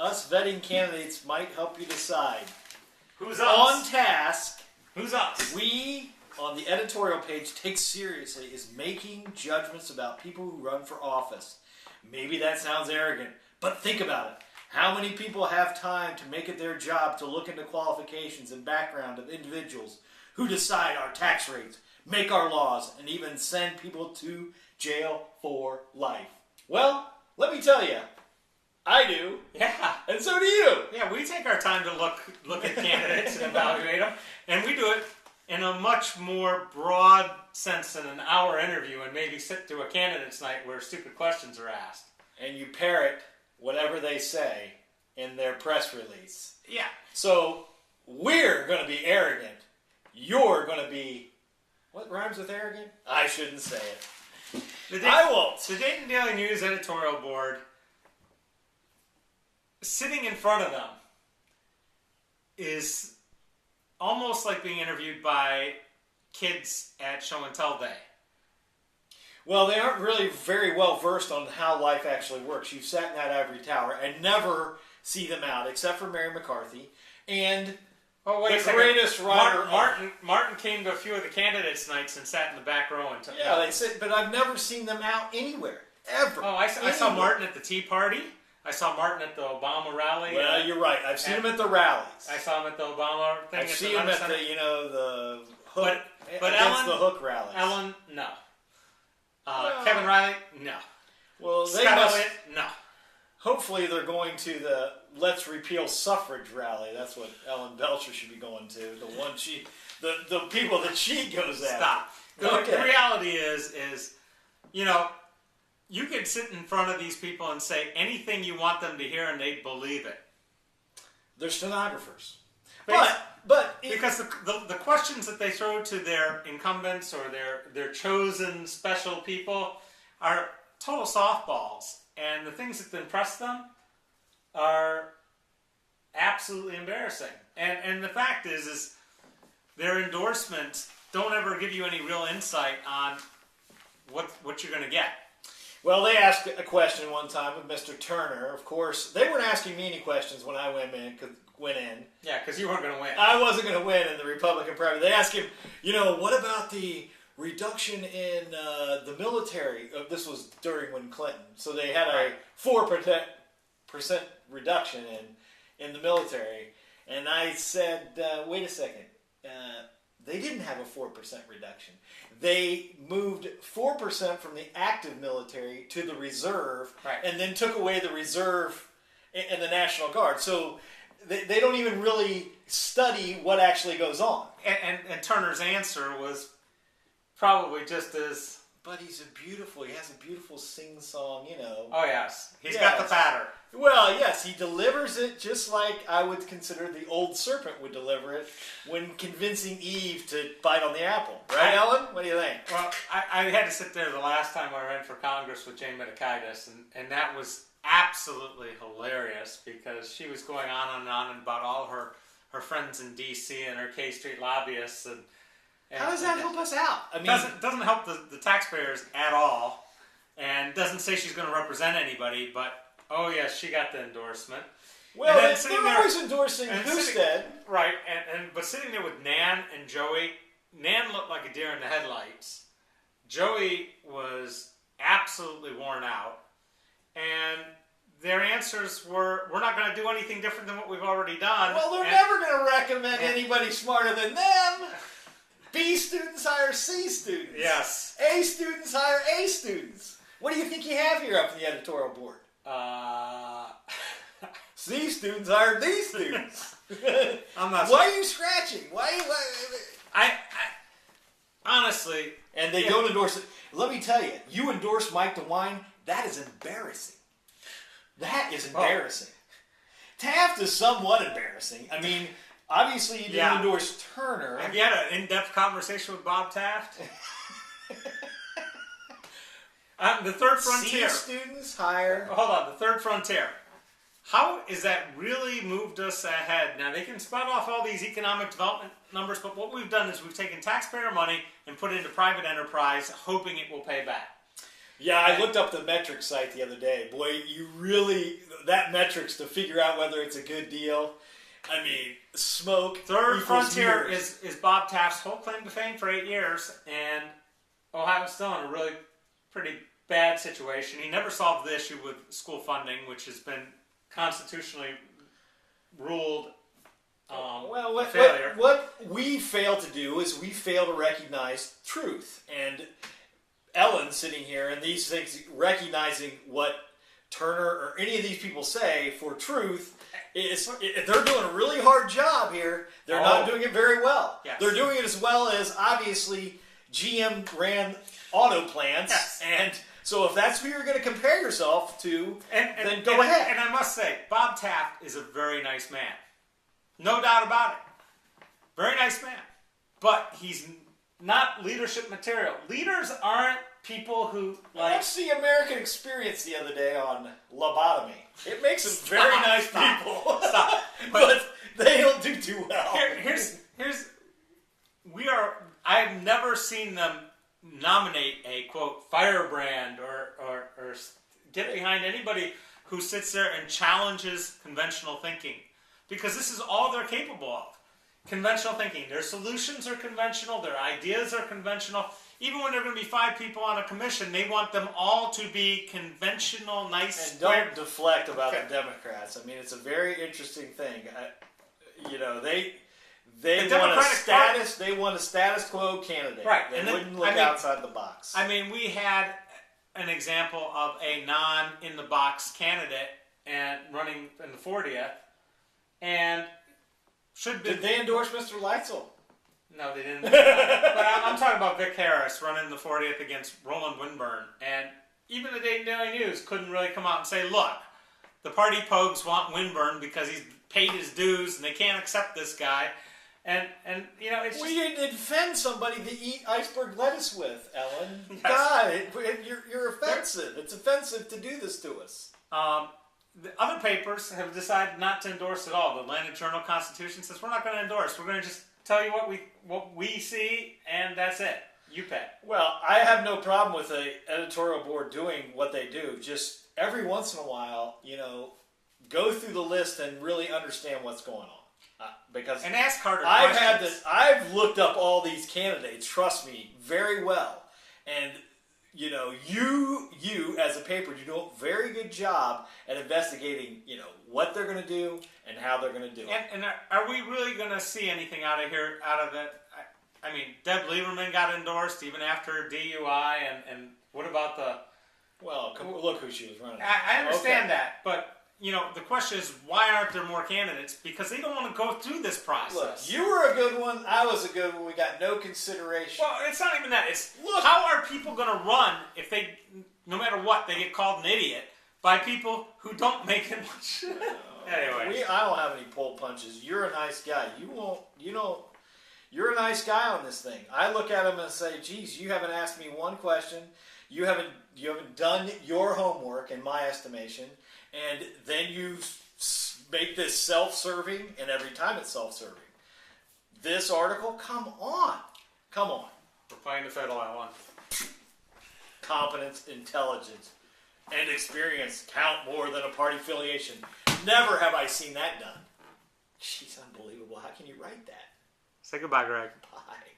us vetting candidates might help you decide. Who's us? On task. Who's us? We, on the editorial page, take seriously is making judgments about people who run for office. Maybe that sounds arrogant, but think about it. How many people have time to make it their job to look into qualifications and background of individuals who decide our tax rates, make our laws, and even send people to jail for life? Well, let me tell you, I do. Yeah. And so do you. Yeah, we take our time to look at candidates and evaluate them, and we do it in a much more broad sense than an hour interview and maybe sit through a candidate's night where stupid questions are asked. And you parrot whatever they say in their press release. Yeah. So we're going to be arrogant. You're going to be... What rhymes with arrogant? I shouldn't say it. I won't. The Dayton Daily News editorial board, sitting in front of them, is almost like being interviewed by kids at show and tell day. Well, they aren't really very well versed on how life actually works. You've sat in that ivory tower and never see them out, except for Mary McCarthy and the greatest writer. Martin came to a few of the candidates' nights and sat in the back row and took notes. They said, but I've never seen them out anywhere, ever. Oh, I saw Martin at the Tea Party. I saw Martin at the Obama rally. Well, you're right. I've seen him at the rallies. I saw him at the Obama thing. I've seen him at the hook, but against the hook rallies. Ellen, no. Kevin Riley, no. Well, they Scott must. Elliott, no. Hopefully, they're going to the Let's Repeal Suffrage rally. That's what Ellen Belcher should be going to. The one the people that she goes at. Stop. The reality is, you could sit in front of these people and say anything you want them to hear, and they'd believe it. They're stenographers. Because the questions that they throw to their incumbents or their chosen special people are total softballs, and the things that impress them are absolutely embarrassing. And the fact is their endorsements don't ever give you any real insight on what you're going to get. Well, they asked a question one time of Mr. Turner. Of course, they weren't asking me any questions when I went in. Yeah, because you weren't going to win. I wasn't going to win in the Republican primary. They asked him, what about the reduction in the military? This was during when Clinton. So they had a 4% reduction in the military. And I said, wait a second. They didn't have a 4% reduction. They moved 4% from the active military to the reserve, and then took away the reserve and the National Guard. So they don't even really study what actually goes on. And Turner's answer was probably just as... But he has a beautiful sing-song, Oh, yes. He's got the patter. Well, yes, he delivers it just like I would consider the old serpent would deliver it when convincing Eve to bite on the apple. Right, Ellen? What do you think? Well, I had to sit there the last time I ran for Congress with Jane Medakaitis, and that was absolutely hilarious because she was going on and about all her friends in D.C. and her K Street lobbyists. And how does that help us out? I mean, doesn't help the taxpayers at all, and doesn't say she's going to represent anybody, but oh yes, she got the endorsement. Well, they're always endorsing Husted. Right, but sitting there with Nan and Joey, Nan looked like a deer in the headlights. Joey was absolutely worn out, and their answers were, we're not going to do anything different than what we've already done. Well, they're never going to recommend anybody smarter than them. B students hire C students. Yes. A students hire A students. What do you think you have here up in the editorial board? C students hire D students. I'm not. Why are you scratching? Why? I honestly, and they don't endorse it. Let me tell you, you endorse Mike DeWine. That is embarrassing. That is embarrassing. Taft is somewhat embarrassing. I mean, obviously you didn't endorse Turner. Have you had an in-depth conversation with Bob Taft? The Third Frontier. C students hire. Hold on, the Third Frontier. How is that really moved us ahead? Now, they can spout off all these economic development numbers, but what we've done is we've taken taxpayer money and put it into private enterprise, hoping it will pay back. Yeah, I looked up the metrics site the other day. Boy, that metrics to figure out whether it's a good deal. I mean, smoke. Third frontier meters. is Bob Taft's whole claim to fame for 8 years, and Ohio's still in a really pretty bad situation. He never solved the issue with school funding, which has been constitutionally ruled a failure. What we fail to do is we fail to recognize truth. And Ellen sitting here and these things, recognizing what Turner or any of these people say for truth, they're doing a really hard job here. They're not doing it very well. Yes. They're doing it as well as, obviously, GM ran auto plants. Yes. And so if that's who you're going to compare yourself to, then go ahead. And I must say, Bob Taft is a very nice man. No doubt about it. Very nice man. But he's not leadership material. Leaders aren't people who I watched the American Experience the other day on lobotomy. It makes them very nice people. Stop. But they don't do too well. I've never seen them nominate a, quote, firebrand or get behind anybody who sits there and challenges conventional thinking. Because this is all they're capable of. Conventional thinking. Their solutions are conventional. Their ideas are conventional. Even when there are going to be 5 people on a commission, they want them all to be conventional, nice. And don't deflect about the Democrats. I mean, it's a very interesting thing. They want a status. They want a status quo candidate. Right. They wouldn't look outside the box. I mean, we had an example of a non-in-the-box candidate and running in the 40th, and Did they endorse Mr. Leitzel? No, they didn't. But I'm talking about Vic Harris running the 40th against Roland Winburn. And even the Dayton Daily News couldn't really come out and say, look, the party pogues want Winburn because he's paid his dues and they can't accept this guy. And it's just... We didn't defend somebody to eat iceberg lettuce with, Ellen. Yes. God, you're offensive. It's offensive to do this to us. The other papers have decided not to endorse at all. The Atlantic Journal-Constitution says we're not going to endorse. We're going to just tell you what we see, and that's it. You bet. Well, I have no problem with the editorial board doing what they do. Just every once in a while, go through the list and really understand what's going on. Because and ask harder questions. I've looked up all these candidates. Trust me, very well, and. You as a paper, you do a very good job at investigating, what they're going to do and how they're going to do it. And are we really going to see anything out of it? I mean, Deb Lieberman got endorsed even after DUI, and what about the... Well, look who she was running. I understand that, but... the question is, why aren't there more candidates? Because they don't want to go through this process. Look, you were a good one. I was a good one. We got no consideration. Well, it's not even that. It's, how are people going to run if they, no matter what, they get called an idiot by people who don't make it much? Anyway. I don't have any pull punches. You're a nice guy. You're a nice guy on this thing. I look at him and say, geez, you haven't asked me one question. You haven't done your homework, in my estimation. And then you make this self-serving, and every time it's self-serving. This article, come on. We're playing the fiddle, Ellen. Competence, intelligence, and experience count more than a party affiliation. Never have I seen that done. She's unbelievable. How can you write that? Say goodbye, Greg. Bye.